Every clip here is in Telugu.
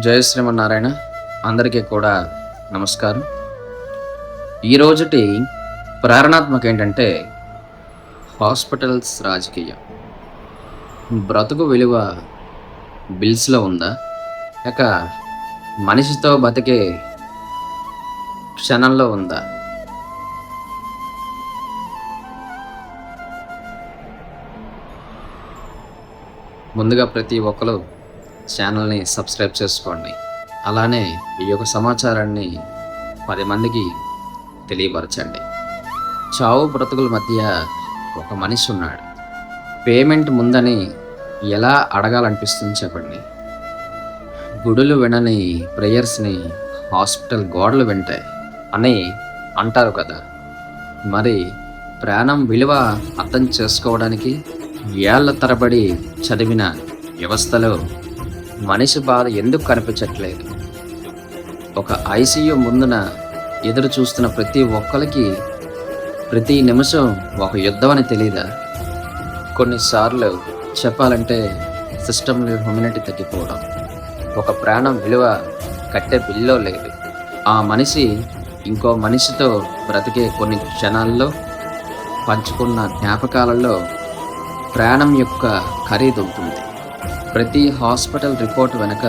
జయ శ్రీమన్నారాయణ. అందరికీ కూడా నమస్కారం. ఈరోజుటి ప్రేరణాత్మక ఏంటంటే హాస్పిటల్స్ రాజకీయం. బ్రతుకు విలువ బిల్స్లో ఉందా, లేక మనిషితో బతికే క్షణంలో ఉందా? ముందుగా ప్రతి ఒక్కరు ఛానల్ని సబ్స్క్రైబ్ చేసుకోండి. అలానే ఈ యొక్క సమాచారాన్ని 10 మందికి తెలియపరచండి. చావు బ్రతుకుల మధ్య ఒక మనిషి ఉన్నాడు. పేమెంట్ ముందని ఎలా అడగాలనిపిస్తుంది చెప్పండి. గుడులు వినని ప్రేయర్స్ని హాస్పిటల్ గోడలు వింటాయి అని అంటారు కదా. మరి ప్రాణం విలువ అర్థం చేసుకోవడానికి ఏళ్ల తరబడి చదివిన వ్యవస్థలో మనిషి బాధ ఎందుకు కనిపించట్లేదు? ఒక ఐసీయూ ముందున ఎదురు చూస్తున్న ప్రతి ఒక్కరికి ప్రతి నిమిషం ఒక యుద్ధం అని తెలియదా? కొన్నిసార్లు చెప్పాలంటే సిస్టంలో హ్యూమినిటీ తగ్గిపోవడం, ఒక ప్రాణం విలువ కట్టే బిల్లో లేదు. ఆ మనిషి ఇంకో మనిషితో బ్రతికే కొన్ని క్షణాల్లో పంచుకున్న జ్ఞాపకాలలో ప్రాణం యొక్క ఖరీదు ఉంటుంది. ప్రతి హాస్పిటల్ రిపోర్ట్ వెనుక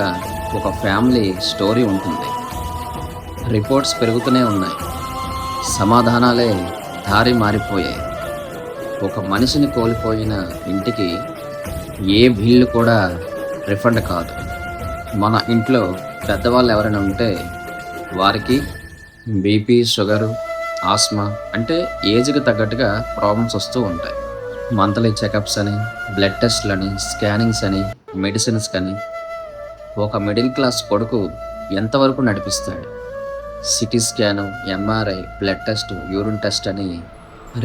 ఒక ఫ్యామిలీ స్టోరీ ఉంటుంది. రిపోర్ట్స్ పెరుగుతూనే ఉన్నాయి, సమాధానాలే దారి మారిపోయాయి. ఒక మనిషిని కోల్పోయిన ఇంటికి ఏ బిల్లు కూడా రిఫండ్ కాదు. మన ఇంట్లో పెద్దవాళ్ళు ఎవరైనా ఉంటే వారికి బీపీ, షుగరు, ఆస్మా అంటే ఏజ్కి తగ్గట్టుగా ప్రాబ్లమ్స్ వస్తూ ఉంటాయి. మంత్లీ చెకప్స్ అని, బ్లడ్ టెస్ట్లని, స్కానింగ్స్ అని, మెడిసిన్స్ కానీ ఒక మిడిల్ క్లాస్ కొడుకు ఎంతవరకు నడిపిస్తాడు? City scan, MRI, blood test, urine test అని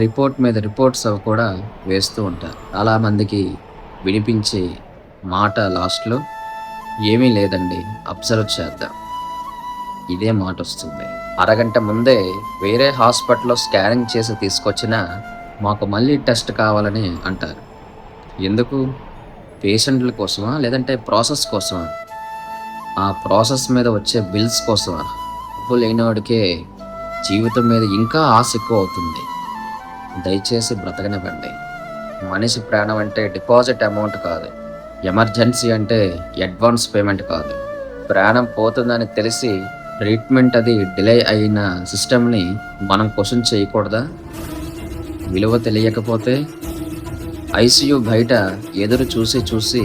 రిపోర్ట్ మీద రిపోర్ట్స్ అవి కూడా వేస్తూ ఉంటారు. చాలామందికి వినిపించే మాట లాస్ట్లో ఏమీ లేదండి, అబ్జర్వ్ చేద్దాం, ఇదే మాట వస్తుంది. అరగంట ముందే వేరే హాస్పిటల్లో స్కానింగ్ చేసి తీసుకొచ్చినా మాకు మళ్ళీ టెస్ట్ కావాలని అంటారు. ఎందుకు? పేషెంట్ల కోసమా, లేదంటే ప్రాసెస్ కోసమా? ఆ ప్రాసెస్ మీద వచ్చే బిల్స్ కోసమా? డబ్బు లేనివాడికే జీవితం మీద ఇంకా ఆశ ఎక్కువ అవుతుంది. దయచేసి బ్రతకనివ్వండి. మనిషి ప్రాణం అంటే డిపాజిట్ అమౌంట్ కాదు, ఎమర్జెన్సీ అంటే అడ్వాన్స్ పేమెంట్ కాదు. ప్రాణం పోతుందని తెలిసి ట్రీట్మెంట్ అది డిలే అయిన సిస్టమ్ని మనం క్వశ్చన్ చేయకూడదా? విలువ తెలియకపోతే ఐసీయూ బయట ఎదురు చూసి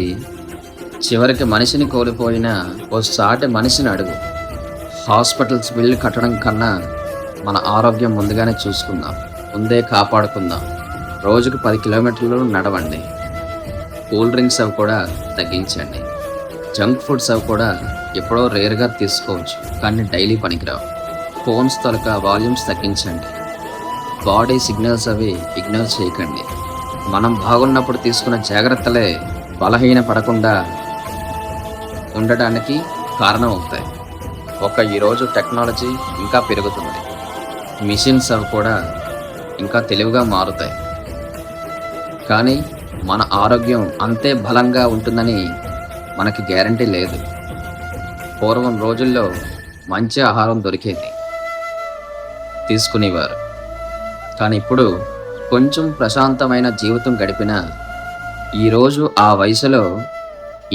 చివరికి మనిషిని కోల్పోయిన ఓ సాటి మనిషిని అడుగు. హాస్పిటల్స్ బిల్లు కట్టడం కన్నా మన ఆరోగ్యం ముందుగానే చూసుకుందాం, ముందే కాపాడుకుందాం. రోజుకు 10 కిలోమీటర్లు నడవండి. కూల్ డ్రింక్స్ అవి కూడా తగ్గించండి. జంక్ ఫుడ్స్ అవి కూడా ఎప్పుడో రేర్గా తీసుకోవచ్చు, కానీ డైలీ పనికిరావు. ఫోన్స్ తాలూకా వాల్యూమ్స్ తగ్గించండి. బాడీ సిగ్నల్స్ అవి ఇగ్నోర్ చేయకండి. మనం బాగున్నప్పుడు తీసుకున్న జాగ్రత్తలే బలహీన పడకుండా ఉండడానికి కారణం అవుతాయి. ఈరోజు టెక్నాలజీ ఇంకా పెరుగుతుంది, మిషన్స్ అవి కూడా ఇంకా తెలివిగా మారుతాయి, కానీ మన ఆరోగ్యం అంతే బలంగా ఉంటుందని మనకి గ్యారంటీ లేదు. పూర్వం రోజుల్లో మంచి ఆహారం దొరికేది, తీసుకునేవారు. కానీ ఇప్పుడు కొంచెం ప్రశాంతమైన జీవితం గడిపిన ఈరోజు ఆ వయసులో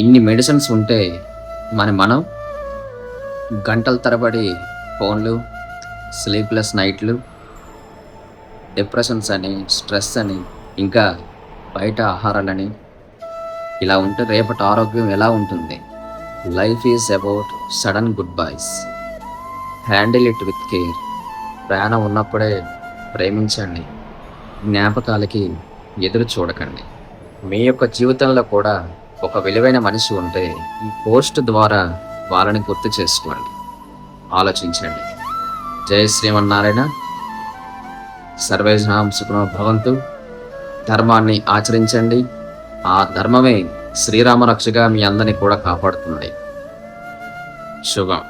ఇన్ని మెడిసిన్స్ ఉంటే మనం గంటల తరబడి ఫోన్లు, స్లీప్లెస్ నైట్లు, డిప్రెషన్స్ అని, స్ట్రెస్ అని, ఇంకా బయట ఆహారాలని ఇలా ఉంటే రేపటి ఆరోగ్యం ఎలా ఉంటుంది? Life is about sudden goodbyes. Handle it with care. ప్రాణం ఉన్నప్పుడే ప్రేమించండి. జ్ఞాపకాలకి ఎదురు చూడకండి. మీ యొక్క జీవితంలో కూడా ఒక విలువైన మనిషి ఉంటే ఈ పోస్ట్ ద్వారా వాళ్ళని గుర్తు చేసుకోండి, ఆలోచించండి. జై శ్రీమన్నారాయణ. సర్వే జనాః సుఖినో భవంతు. ధర్మాన్ని ఆచరించండి. ఆ ధర్మమే శ్రీరామ రక్షగా మీ అందరినీ కూడా కాపాడుతుంది. శుభం.